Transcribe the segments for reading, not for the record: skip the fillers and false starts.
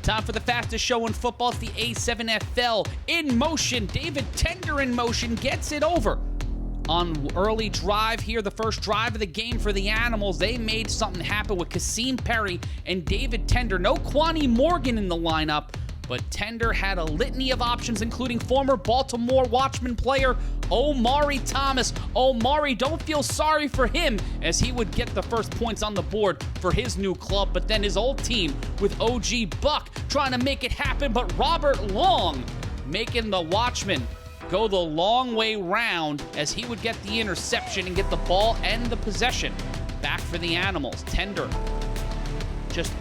Time for the fastest show in football. It's the A7FL in motion. David Tender in motion gets it over. On early drive here, the first drive of the game for the Animals, they made something happen with Kasim Perry and David Tender. No Quani Morgan in the lineup, but Tender had a litany of options, including former Baltimore Watchmen player Omari Thomas. Omari, don't feel sorry for him, as he would get the first points on the board for his new club, but then his old team with OG Buck trying to make it happen, but Robert Long making the Watchmen go the long way round as he would get the interception and get the ball and the possession back for the Animals. Tender, just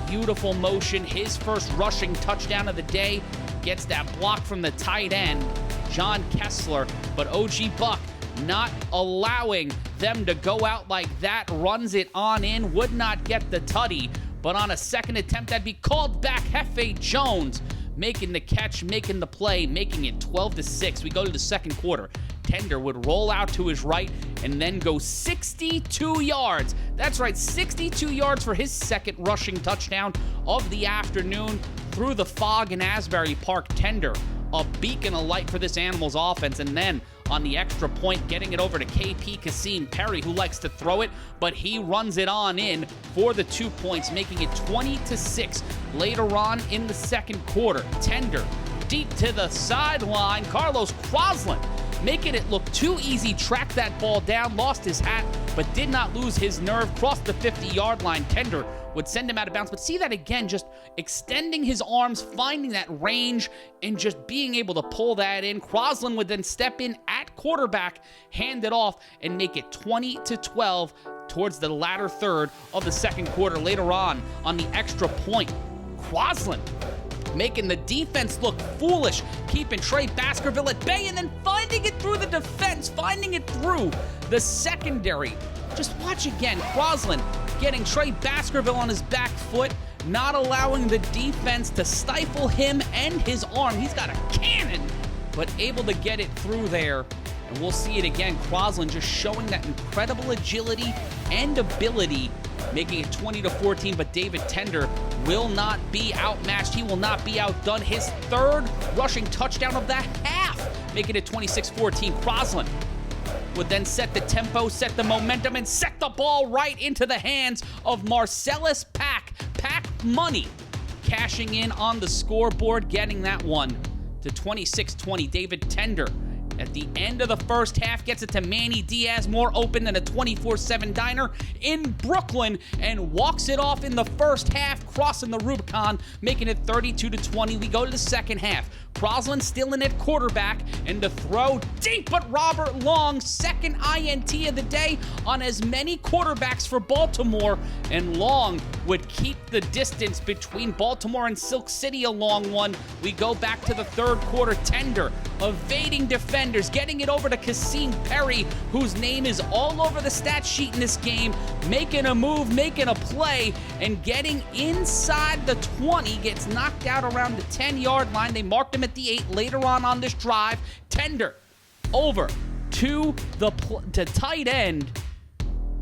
beautiful motion. His first rushing touchdown of the day, gets that block from the tight end, John Kessler, but OG Buck not allowing them to go out like that, runs it on in, would not get the tutty, but on a second attempt that'd be called back. Hefe Jones making the catch, making the play, making it 12-6. We go to the second quarter. Tender would roll out to his right and then go 62 yards. That's right, 62 yards for his second rushing touchdown of the afternoon through the fog in Asbury Park. Tender, a beacon of light for this Animals offense, and then on the extra point, getting it over to KP Kasim Perry, who likes to throw it, but he runs it on in for the 2 points, making it 20-6 later on in the second quarter. Tender, deep to the sideline, Carlos Crosland making it look too easy, tracked that ball down, lost his hat, but did not lose his nerve, crossed the 50-yard line. Tender would send him out of bounds, but see that again, just extending his arms, finding that range, and just being able to pull that in. Crosland would then step in at quarterback, hand it off, and make it 20-12 towards the latter third of the second quarter. Later on the extra point, Crosland making the defense look foolish, keeping Trey Baskerville at bay, and then finding it through the defense, finding it through the secondary. Just watch again, Crosland getting Trey Baskerville on his back foot, not allowing the defense to stifle him and his arm. He's got a cannon, but able to get it through there. And we'll see it again. Crosland just showing that incredible agility and ability, making it 20-14, but David Tender will not be outmatched. He will not be outdone. His third rushing touchdown of the half, making it 26-14. Crosland would then set the tempo, set the momentum, and set the ball right into the hands of Marcellus Pack. Pack Money cashing in on the scoreboard, getting that one to 26-20. David Tender at the end of the first half gets it to Manny Diaz, more open than a 24/7 diner in Brooklyn, and walks it off in the first half, crossing the Rubicon, making it 32-20. We go to the second half. Crosland still in at quarterback, and the throw deep, but Robert Long, second INT of the day on as many quarterbacks for Baltimore, and Long would keep the distance between Baltimore and Silk City a long one. We go back to the third quarter. Tender evading defenders, getting it over to Kasim Perry, whose name is all over the stat sheet in this game, making a move, making a play, and getting inside the 20, gets knocked out around the 10-yard line. They marked him at the 8 later on this drive. Tender over to the tight end,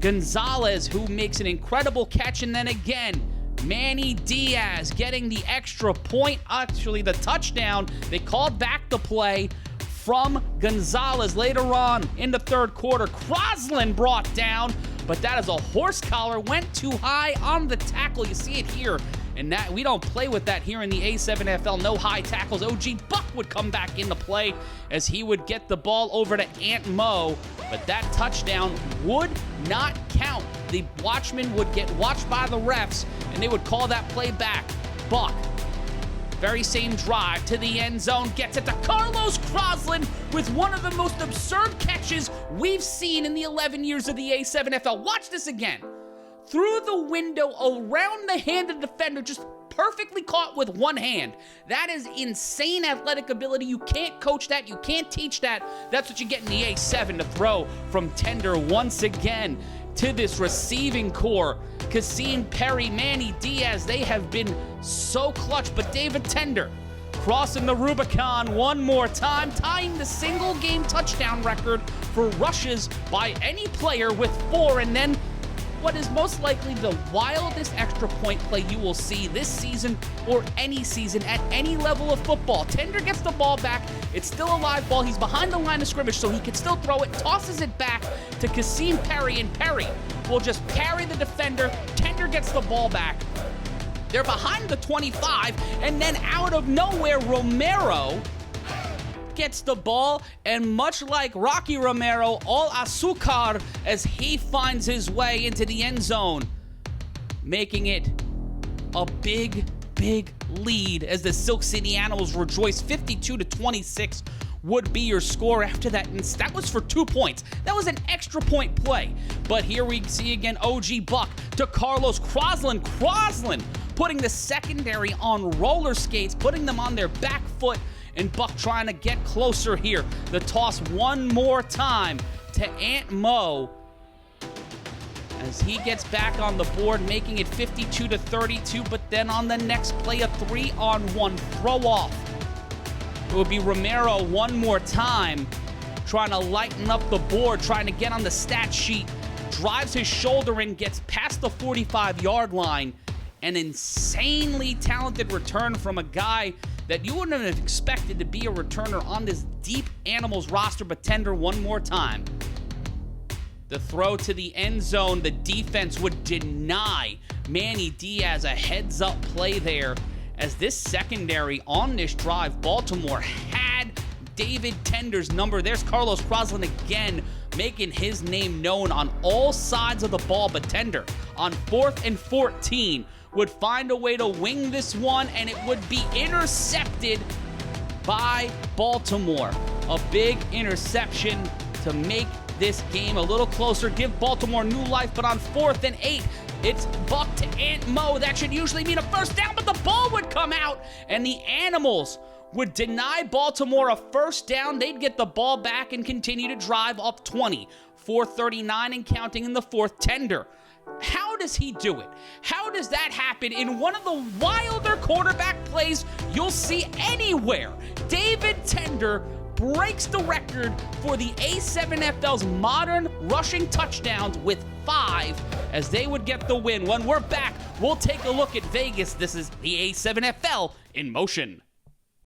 Gonzalez, who makes an incredible catch, and then again, Manny Diaz getting the extra point, actually the touchdown. They called back the play from Gonzalez later on in the third quarter. Crosland brought down, but that is a horse collar, went too high on the tackle. You see it here, and that we don't play with that here in the A7FL. No high tackles. OG Buck would come back into play as he would get the ball over to Aunt Mo, but that touchdown would not count. The Watchmen would get watched by the refs, and they would call that play back. Buck, very same drive to the end zone, gets it to Carlos Crosland with one of the most absurd catches we've seen in the 11 years of the A7FL. Watch this again. Through the window, around the hand of the defender, just perfectly caught with one hand. That is insane athletic ability. You can't coach that. You can't teach that. That's what you get in the A7 to throw from Tender once again to this receiving core. Kasim Perry, Manny Diaz, they have been so clutch, but David Tender crossing the Rubicon one more time, tying the single-game touchdown record for rushes by any player with 4, and then what is most likely the wildest extra point play you will see this season or any season at any level of football. Tender gets the ball back. It's still a live ball. He's behind the line of scrimmage, so he can still throw it. Tosses it back to Kasim Perry, and Perry will just parry the defender. Tender gets the ball back. They're behind the 25, and then out of nowhere, Romero gets the ball, and much like Rocky Romero, all azúcar as he finds his way into the end zone, making it a big lead as the Silk City Animals rejoice. 52-26 would be your score after that, and that was for 2 points. That was an extra point play. But here we see again OG Buck to Carlos Croslin. Croslin putting the secondary on roller skates, putting them on their back foot, and Buck trying to get closer here. The toss one more time to Ant Mo as he gets back on the board, making it 52-32, but then on the next play, a 3-on-1 throw-off. It would be Romero one more time, trying to lighten up the board, trying to get on the stat sheet, drives his shoulder in, gets past the 45-yard line. An insanely talented return from a guy that you wouldn't have expected to be a returner on this deep Animals roster, but Tender one more time. The throw to the end zone, the defense would deny Manny Diaz a heads-up play there, as this secondary on this drive, Baltimore had David Tender's number. There's Carlos Croslin again, making his name known on all sides of the ball, but Tender on 4th and 14 would find a way to wing this one, and it would be intercepted by Baltimore. A big interception to make this game a little closer, give Baltimore new life, but on 4th and 8, it's Buck to Ant Mo. That should usually mean a first down, but the ball would come out, and the Animals would deny Baltimore a first down. They'd get the ball back and continue to drive up 20. 4:39 and counting in the fourth. Tender. How does he do it? How does that happen in one of the wilder quarterback plays you'll see anywhere? David Tender breaks the record for the A7FL's modern rushing touchdowns with 5 as they would get the win. When we're back, we'll take a look at Vegas. This is the A7FL in motion.